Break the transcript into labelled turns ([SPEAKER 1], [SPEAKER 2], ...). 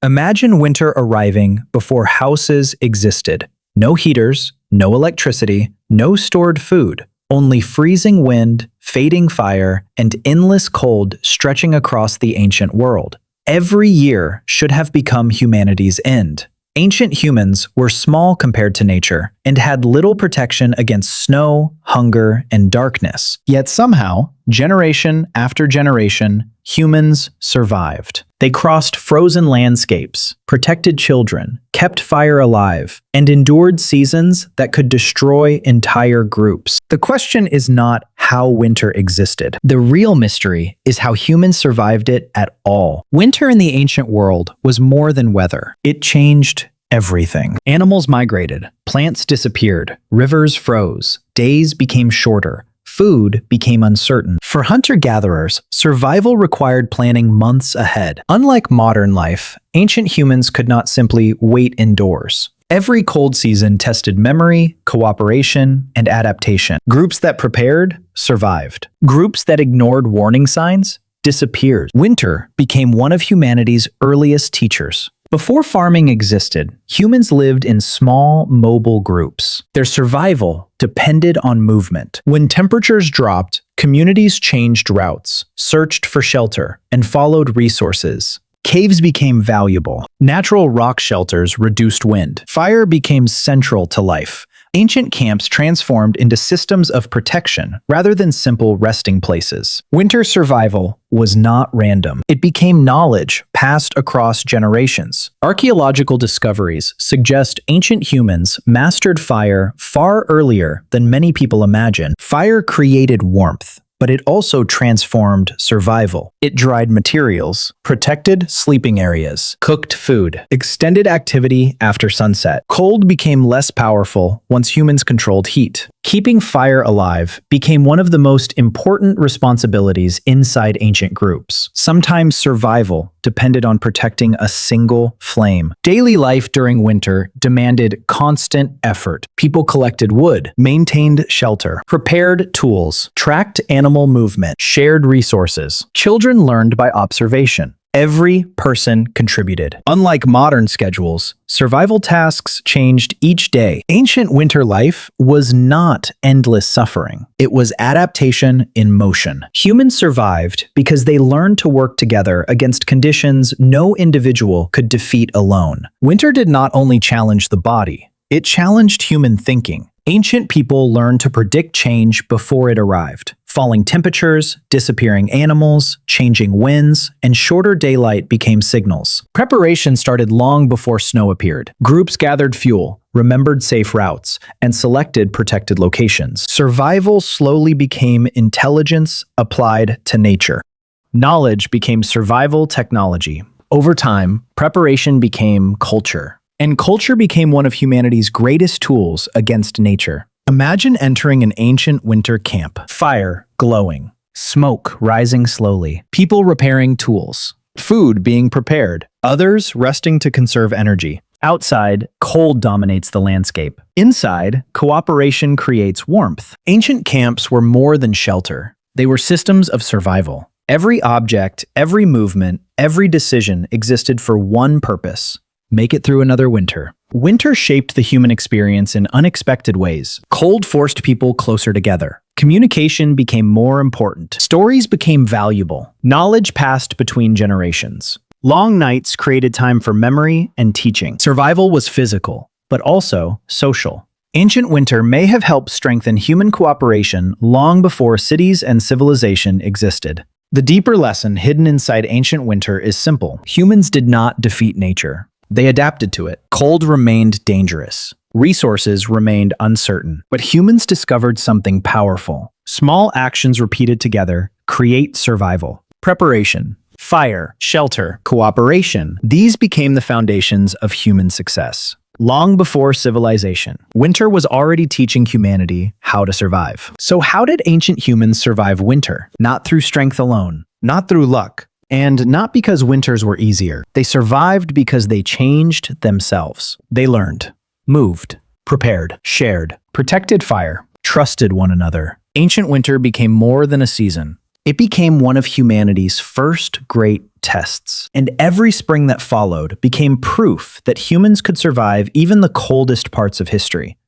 [SPEAKER 1] Imagine winter arriving before houses existed. No heaters, no electricity, no stored food, only freezing wind, fading fire, and endless cold stretching across the ancient world. Every year should have become humanity's end. Ancient humans were small compared to nature and had little protection against snow, hunger, and darkness. Yet somehow, generation after generation, humans survived. They crossed frozen landscapes, protected children, kept fire alive, and endured seasons that could destroy entire groups. The question is not how winter existed. The real mystery is how humans survived it at all. Winter in the ancient world was more than weather. It changed everything. Animals migrated, plants disappeared, rivers froze, days became shorter, food became uncertain. For hunter-gatherers, survival required planning months ahead. Unlike modern life, ancient humans could not simply wait indoors. Every cold season tested memory, cooperation, and adaptation. Groups that prepared survived. Groups that ignored warning signs disappeared. Winter became one of humanity's earliest teachers. Before farming existed, humans lived in small, mobile groups. Their survival depended on movement. When temperatures dropped, communities changed routes, searched for shelter, and followed resources. Caves became valuable. Natural rock shelters reduced wind. Fire became central to life. Ancient camps transformed into systems of protection rather than simple resting places. Winter survival was not random. It became knowledge passed across generations. Archaeological discoveries suggest ancient humans mastered fire far earlier than many people imagine. Fire created warmth, but it also transformed survival. It dried materials, protected sleeping areas, cooked food, extended activity after sunset. Cold became less powerful once humans controlled heat. Keeping fire alive became one of the most important responsibilities inside ancient groups. Sometimes survival depended on protecting a single flame. Daily life during winter demanded constant effort. People collected wood, maintained shelter, prepared tools, tracked animal movement, shared resources. Children learned by observation. Every person contributed. Unlike modern schedules, survival tasks changed each day. Ancient winter life was not endless suffering. It was adaptation in motion. Humans survived because they learned to work together against conditions no individual could defeat alone. Winter did not only challenge the body, it challenged human thinking. Ancient people learned to predict change before it arrived. Falling temperatures, disappearing animals, changing winds, and shorter daylight became signals. Preparation started long before snow appeared. Groups gathered fuel, remembered safe routes, and selected protected locations. Survival slowly became intelligence applied to nature. Knowledge became survival technology. Over time, preparation became culture. And culture became one of humanity's greatest tools against nature. Imagine entering an ancient winter camp. Fire glowing, smoke rising slowly, people repairing tools, food being prepared, others resting to conserve energy. Outside, cold dominates the landscape. Inside, cooperation creates warmth. Ancient camps were more than shelter. They were systems of survival. Every object, every movement, every decision existed for one purpose: make it through another winter. Winter shaped the human experience in unexpected ways. Cold forced people closer together. Communication became more important. Stories became valuable. Knowledge passed between generations. Long nights created time for memory and teaching. Survival was physical, but also social. Ancient winter may have helped strengthen human cooperation long before cities and civilization existed. The deeper lesson hidden inside ancient winter is simple. Humans did not defeat nature. They adapted to it. Cold remained dangerous. Resources remained uncertain. But humans discovered something powerful. Small actions repeated together create survival. Preparation, fire, shelter, cooperation. These became the foundations of human success. Long before civilization, winter was already teaching humanity how to survive. So how did ancient humans survive winter? Not through strength alone, not through luck, and not because winters were easier. They survived because they changed themselves. They learned, moved, prepared, shared, protected fire, trusted one another. Ancient winter became more than a season. It became one of humanity's first great tests. And every spring that followed became proof that humans could survive even the coldest parts of history.